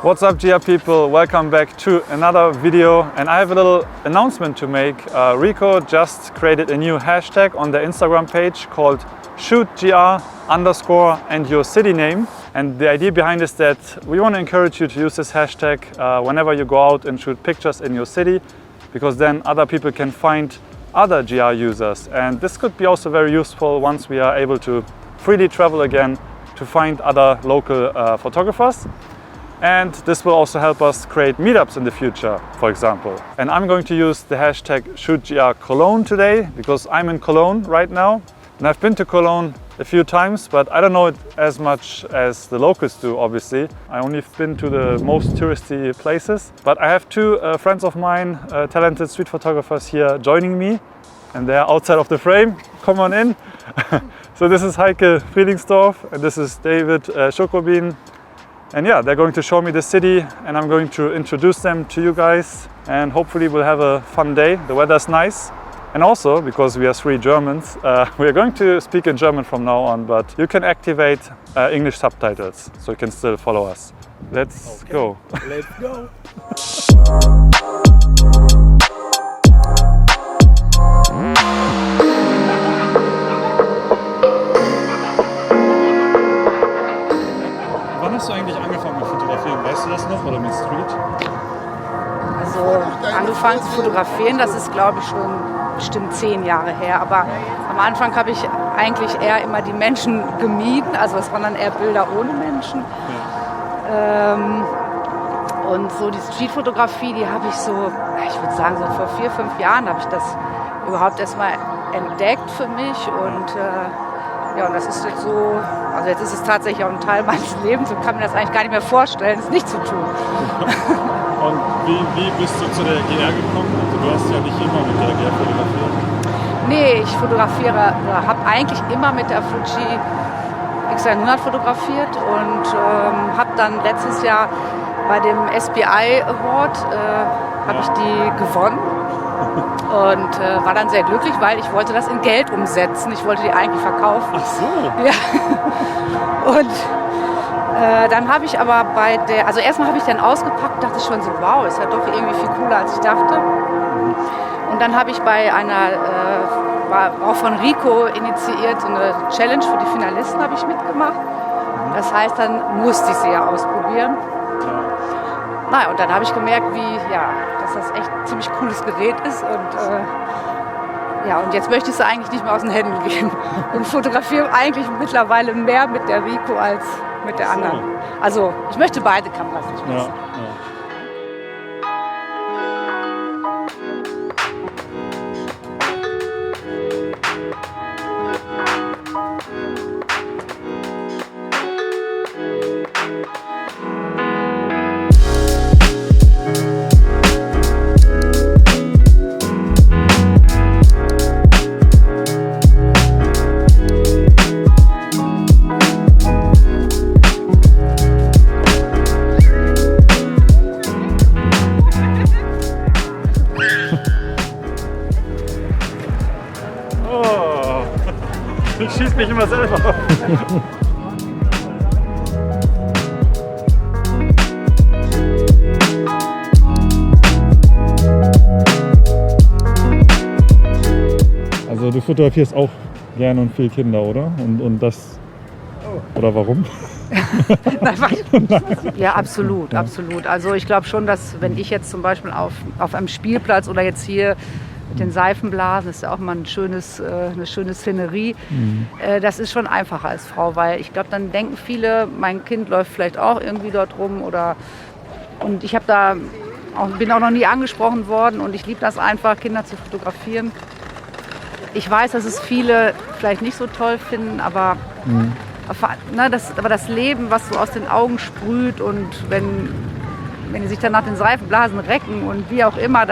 What's up, GR people? Welcome back to another video, and I have a little announcement to make. Rico just created a new hashtag on their Instagram page called shootgr_ and your city name. And the idea behind is that we want to encourage you to use this hashtag whenever you go out and shoot pictures in your city, because then other people can find other GR users. And this could be also very useful once we are able to freely travel again to find other local photographers. And this will also help us create meetups in the future, for example. And I'm going to use the hashtag shootgrCologne today because I'm in Cologne right now. And I've been to Cologne a few times, but I don't know it as much as the locals do, obviously. I only been to the most touristy places. But I have two friends of mine, talented street photographers here joining me. And they're outside of the frame. Come on in. So this is Heike Friedingsdorf and this is David Schokobin. And yeah, they're going to show me the city and I'm going to introduce them to you guys. And hopefully we'll have a fun day. The weather's nice. And also, because we are three Germans, we are going to speak in German from now on, but you can activate English subtitles, so you can still follow us. Let's go. Let's go. Wann hast du eigentlich angefangen mit Fotografieren? Weißt du das noch, oder mit Street? Also angefangen zu fotografieren, das ist glaube ich schon bestimmt 10 Jahre her. Aber am Anfang habe ich eigentlich eher immer die Menschen gemieden. Also es waren dann eher Bilder ohne Menschen. Ja. Und so die Streetfotografie, die habe ich so, ich würde sagen so vor 4, 5 Jahren habe ich das überhaupt erstmal entdeckt für mich. Und ja, und das ist jetzt so, also jetzt ist es tatsächlich auch ein Teil meines Lebens und kann mir das eigentlich gar nicht mehr vorstellen, es nicht zu tun. Und wie bist du zu der GR gekommen? Also du hast ja nicht immer mit der GR fotografiert. Nee, ich fotografiere, habe eigentlich immer mit der Fuji X100 fotografiert und habe dann letztes Jahr bei dem SBI Award habe ich die gewonnen und war dann sehr glücklich, weil ich wollte das in Geld umsetzen. Ich wollte die eigentlich verkaufen. Ach so. Ja. Und dann habe ich aber also erstmal habe ich dann ausgepackt, dachte schon so, wow, ist ja doch irgendwie viel cooler als ich dachte. Und dann habe ich bei einer, war auch von Rico initiiert, so eine Challenge für die Finalisten habe ich mitgemacht. Das heißt, dann musste ich sie ja ausprobieren. Naja, und dann habe ich gemerkt, dass das echt ein ziemlich cooles Gerät ist und jetzt möchte ich sie eigentlich nicht mehr aus den Händen geben und fotografiere eigentlich mittlerweile mehr mit der Rico als mit der anderen. Also ich möchte beide Kameras nicht missen. Ich schieße mich immer selber. Also du fotografierst auch gerne und viel Kinder, oder? Und das... Oder warum? Ja, absolut, absolut. Also ich glaube schon, dass wenn ich jetzt zum Beispiel auf einem Spielplatz oder jetzt hier mit den Seifenblasen, das ist ja auch mal eine schöne Szenerie. Das ist schon einfacher als Frau, weil ich glaube, dann denken viele, mein Kind läuft vielleicht auch irgendwie dort rum und ich bin auch noch nie angesprochen worden und ich liebe das einfach, Kinder zu fotografieren. Ich weiß, dass es viele vielleicht nicht so toll finden, aber das Leben, was so aus den Augen sprüht und wenn die sich dann nach den Seifenblasen recken und wie auch immer,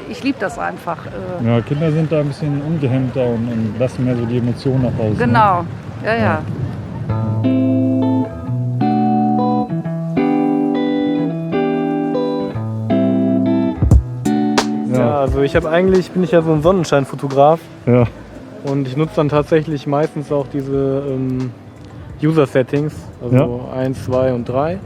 ich liebe das einfach. Ja, Kinder sind da ein bisschen ungehemmter und lassen mehr so die Emotionen nach Hause. Genau, ne? Ja. Ja, also bin ich ja so ein Sonnenscheinfotograf. Ja. Und ich nutze dann tatsächlich meistens auch diese User-Settings, also 1, 2 und 3.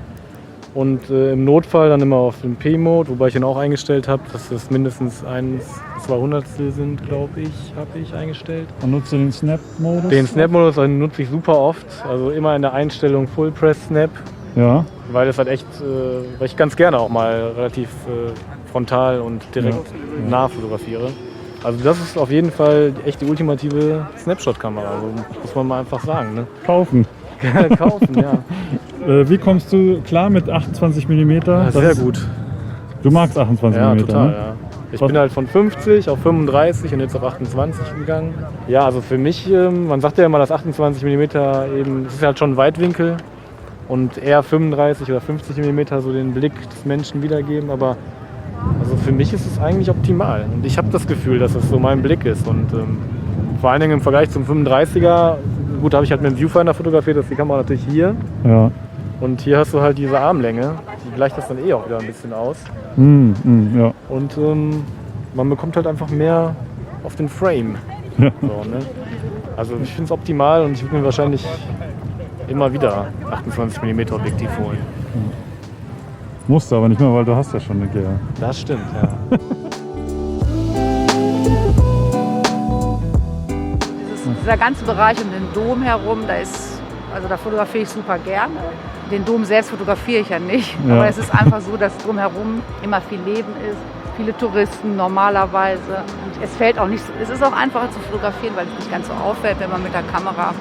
Und im Notfall dann immer auf den P-Mode, wobei ich ihn auch eingestellt habe, dass es mindestens 1/200 sind, glaube ich, habe ich eingestellt. Und nutzt du den Snap-Modus? Den Snap-Modus nutze ich super oft, also immer in der Einstellung Full Press Snap, Ja. weil es halt echt, weil ich ganz gerne auch mal relativ frontal und direkt nah fotografiere. Also das ist auf jeden Fall echt die ultimative Snapshot-Kamera, also muss man mal einfach sagen. Ne? Kaufen. Kaufen, ja. Wie kommst du klar mit 28 mm? Ja, sehr gut. Du magst 28 Ja, mm, total, ne? ja. Ich bin halt von 50 auf 35 und jetzt auf 28 gegangen. Ja, also für mich, man sagt ja immer, dass 28 mm eben, das ist halt schon ein Weitwinkel und eher 35 oder 50 mm so den Blick des Menschen wiedergeben, aber also für mich ist es eigentlich optimal und ich habe das Gefühl, dass es so mein Blick ist und vor allen Dingen im Vergleich zum 35er, gut, habe ich halt mit dem Viewfinder fotografiert, das ist die Kamera natürlich hier Ja. und hier hast du halt diese Armlänge, die gleicht das dann auch wieder ein bisschen aus. Ja. Und man bekommt halt einfach mehr auf den Frame. Ja. So, ne? Also ich finde es optimal und ich würde mir wahrscheinlich immer wieder 28 mm Objektiv holen. Musst du aber nicht mehr, weil du hast ja schon eine GR. Das stimmt, ja. Dieser ganze Bereich um den Dom herum, da fotografiere ich super gerne. Den Dom selbst fotografiere ich ja nicht, Ja. aber es ist einfach so, dass drumherum immer viel Leben ist, viele Touristen normalerweise. Und es fällt auch nicht so, es ist auch einfacher zu fotografieren, weil es nicht ganz so auffällt, wenn man mit der Kamera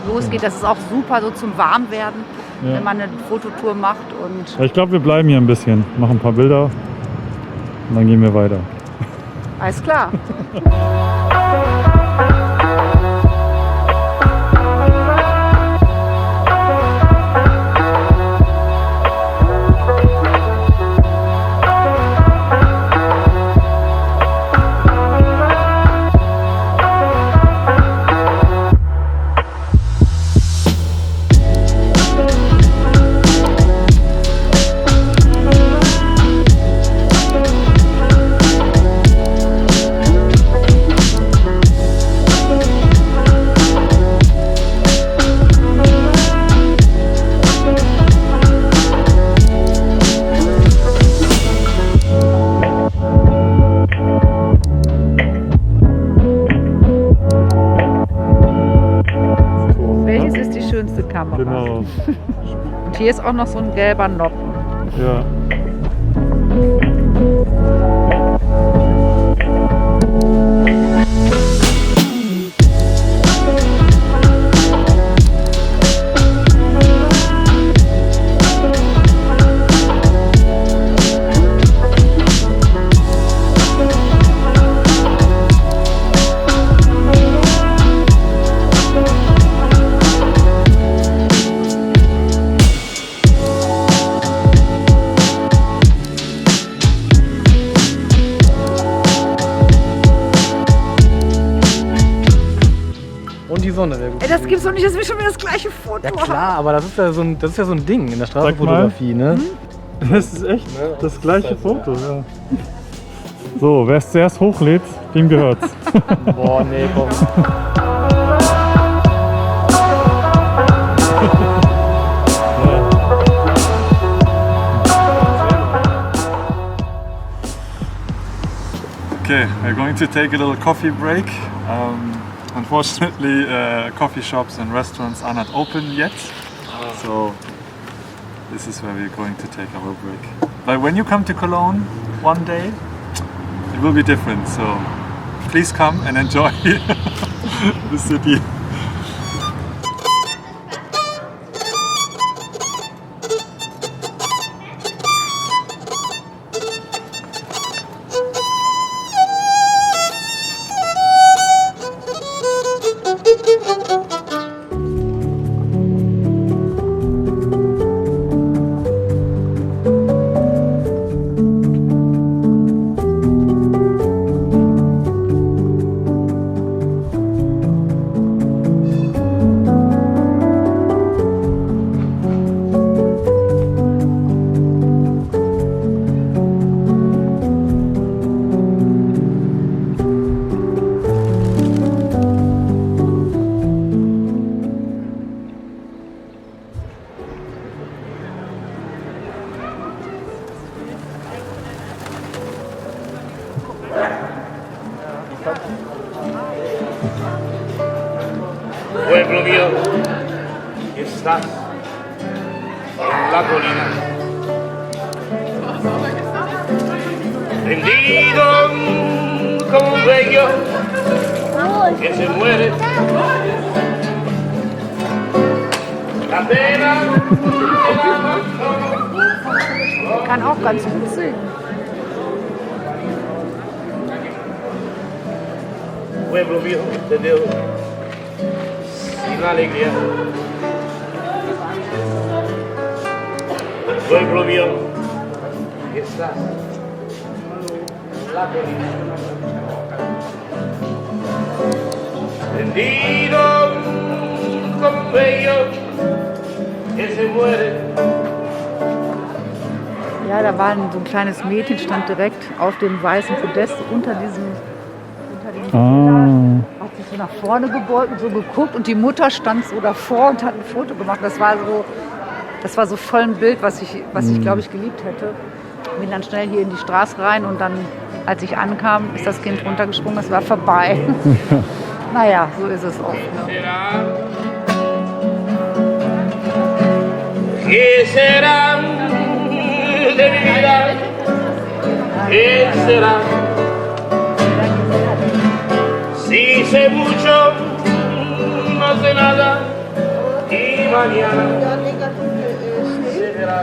losgeht. Das ist auch super so zum Warmwerden, Ja. wenn man eine Fototour macht. Und Ich glaube, wir bleiben hier ein bisschen, machen ein paar Bilder und dann gehen wir weiter. alles klar. Welches ist die schönste Kamera? Genau. Und hier ist auch noch so ein gelber Noppen. Ja. Und die Sonne wäre gut. Ey, das gibt's doch nicht, dass wir schon wieder das gleiche Foto Ja klar, aber das ist ja so ein Ding in der Straßenfotografie, ne? Das ist echt das gleiche Foto, ja. So, wer es zuerst hochlädt, dem gehört's. Boah, nee, komm. Okay, we're going to take a little coffee break. Unfortunately, coffee shops and restaurants are not open yet, so this is where we're going to take our break. But when you come to Cologne one day, it will be different, so please come and enjoy the city. Pueblo mío, que estás en la colina, tendido como un bello que se muere. La pena de la pasión. Kann auch ganz gut singen. Pueblo mío, te veo sin alegría. Pueblo mío, que estás en la colina, tendido como un bello que se muere. Ja, da war so ein kleines Mädchen, stand direkt auf dem weißen Podest unter dem Teller, hat sich so nach vorne gebeugt und so geguckt und die Mutter stand so davor und hat ein Foto gemacht. Das war so voll ein Bild, was ich glaube ich geliebt hätte. Bin dann schnell hier in die Straße rein und dann, als ich ankam, ist das Kind runtergesprungen, es war vorbei. Naja, so ist es oft. Ne? ¿Qué será de mi vida? ¿Qué será? Si sé mucho, no sé nada y mañana será.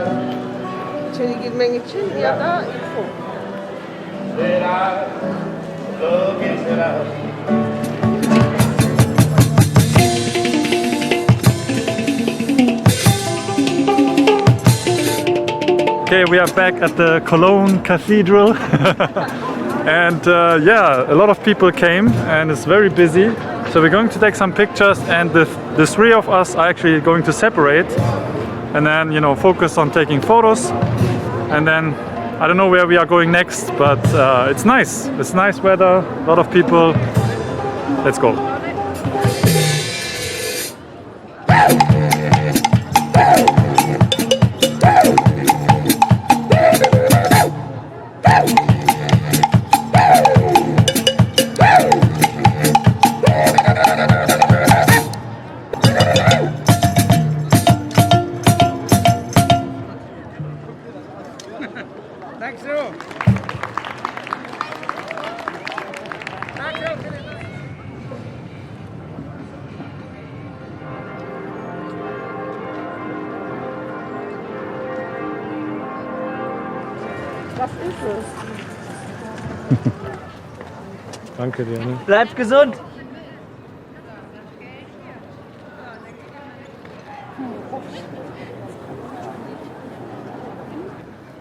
Será lo que será. Okay, we are back at the Cologne Cathedral. And yeah, a lot of people came and it's very busy. So we're going to take some pictures and the three of us are actually going to separate and then, you know, focus on taking photos. And then I don't know where we are going next, but it's nice. It's nice weather, a lot of people. Let's go. Was ist es? Danke dir. Ne? Bleibt gesund.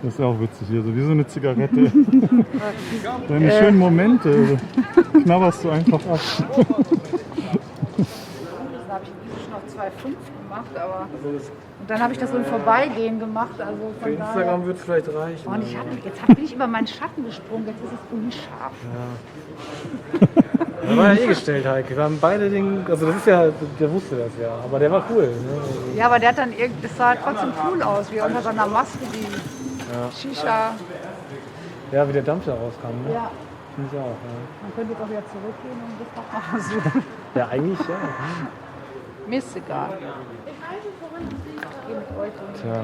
Das ist auch witzig hier, so wie so eine Zigarette. Deine schönen Momente knabberst du einfach ab. Da habe ich noch 2,5 gemacht, aber und dann habe ich das so im Vorbeigehen gemacht. Also Für Instagram wird es vielleicht reichen. Und jetzt bin ich über meinen Schatten gesprungen, jetzt ist es unscharf. Da war ja eh gestellt, Heike. Wir haben beide den, also das ist ja, der wusste das ja, aber der war cool. Ne? Ja, aber der hat dann das sah trotzdem cool aus, wie unter seiner Maske die Shisha. Ja, wie der Dampf da rauskam. Ne? Ja. Finde ich auch. Ja. Man könnte jetzt auch wieder zurückgehen und das noch mal versuchen. Ja, eigentlich ja. Mir ist egal. Ich gehe mit euch. Tja.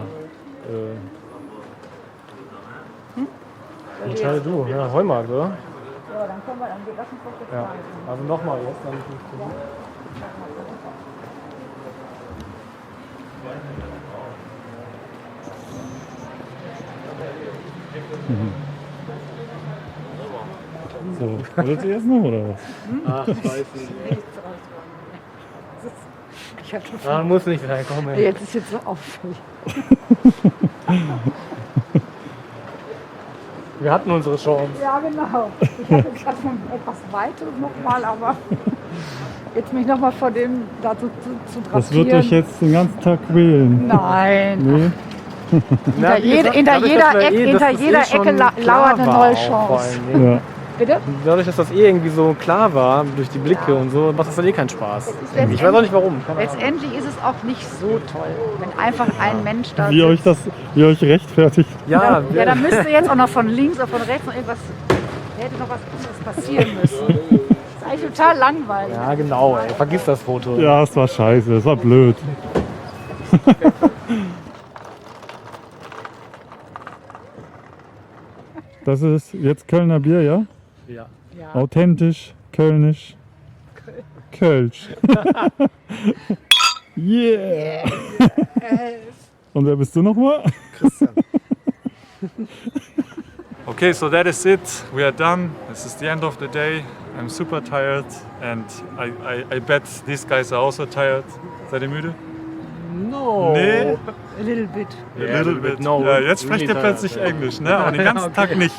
Entscheide du, ja, Heumarkt, oder? Ja, dann können wir, dann lass uns doch jetzt Ja. Also nochmal jetzt, dann nicht So, wollt ihr jetzt noch oder was? Ach, ich weiß nicht. Ich hab schon Ah, muss nicht reinkommen. jetzt ist jetzt so auffällig. Wir hatten unsere Chance. Ja, genau. Ich hatte jetzt gerade schon etwas weiter nochmal, aber jetzt mich nochmal vor dem dazu zu drapieren. Das wird euch jetzt den ganzen Tag quälen. Nein. Nee? Hinter jeder Ecke lauert eine neue Chance. Ja. Bitte? Dadurch, dass das eh irgendwie so klar war, durch die Blicke und so, macht das dann eh keinen Spaß. Ich weiß auch nicht warum. Keine Ahnung. Letztendlich ist es auch nicht so toll, wenn einfach ein Mensch da Wie euch rechtfertigt. Ja, Ja, dann müsste jetzt auch noch von links oder von rechts noch irgendwas Da hätte noch was passieren müssen. Das ist eigentlich total langweilig. Ja, genau, ey. Vergiss das Foto. Ja, es war scheiße, es war blöd. Das ist jetzt Kölner Bier, ja? Ja. Ja. Authentisch, kölnisch, Kölsch. Yeah! Und wer bist du nochmal? Christian. Okay, so that is it. We are done. This is the end of the day. I'm super tired and I bet these guys are also tired. Seid ihr müde? No. Nee. A little bit. A little bit. No, Ja, jetzt sprecht ihr really plötzlich tired, Englisch, ne? Aber den ganzen Okay. Tag nicht.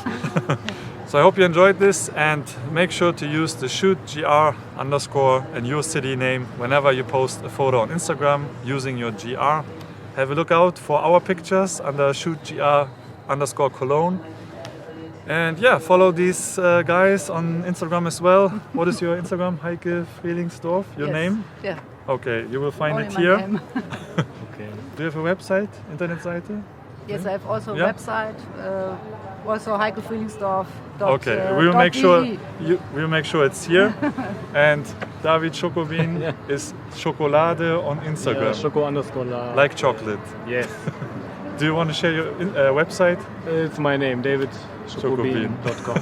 So I hope you enjoyed this and make sure to use the shootgr_ and your city name whenever you post a photo on Instagram using your GR. Have a look out for our pictures under shootgr_Cologne. And yeah, follow these guys on Instagram as well. What is your Instagram? Heike Frelingsdorf, your Yes. name? Yeah. Okay, you will find Only it my here. name. Okay. Do you have a website, Internetseite? Yes, I have also a Yeah. website. Also heikefrielingsdorf. Okay, we will make sure we'll make sure it's here. And David Schokobin is Schokolade on Instagram, Schoko_la. like chocolate. Yes. Do you want to share your website? It's my name, davidschokobin.com.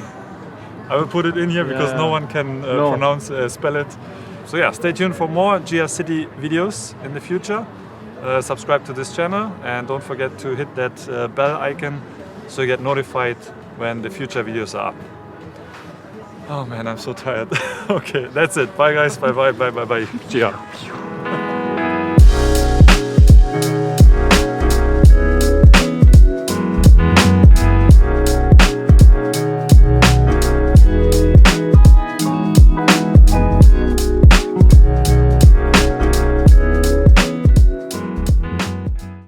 I will put it in here because Yeah. no one can No. pronounce spell it. So yeah, stay tuned for more GR City videos in the future. Subscribe to this channel and don't forget to hit that bell icon so you get notified when the future videos are up. Oh man, I'm so tired. Okay, that's it. Bye guys. Bye bye. Bye bye bye. GR.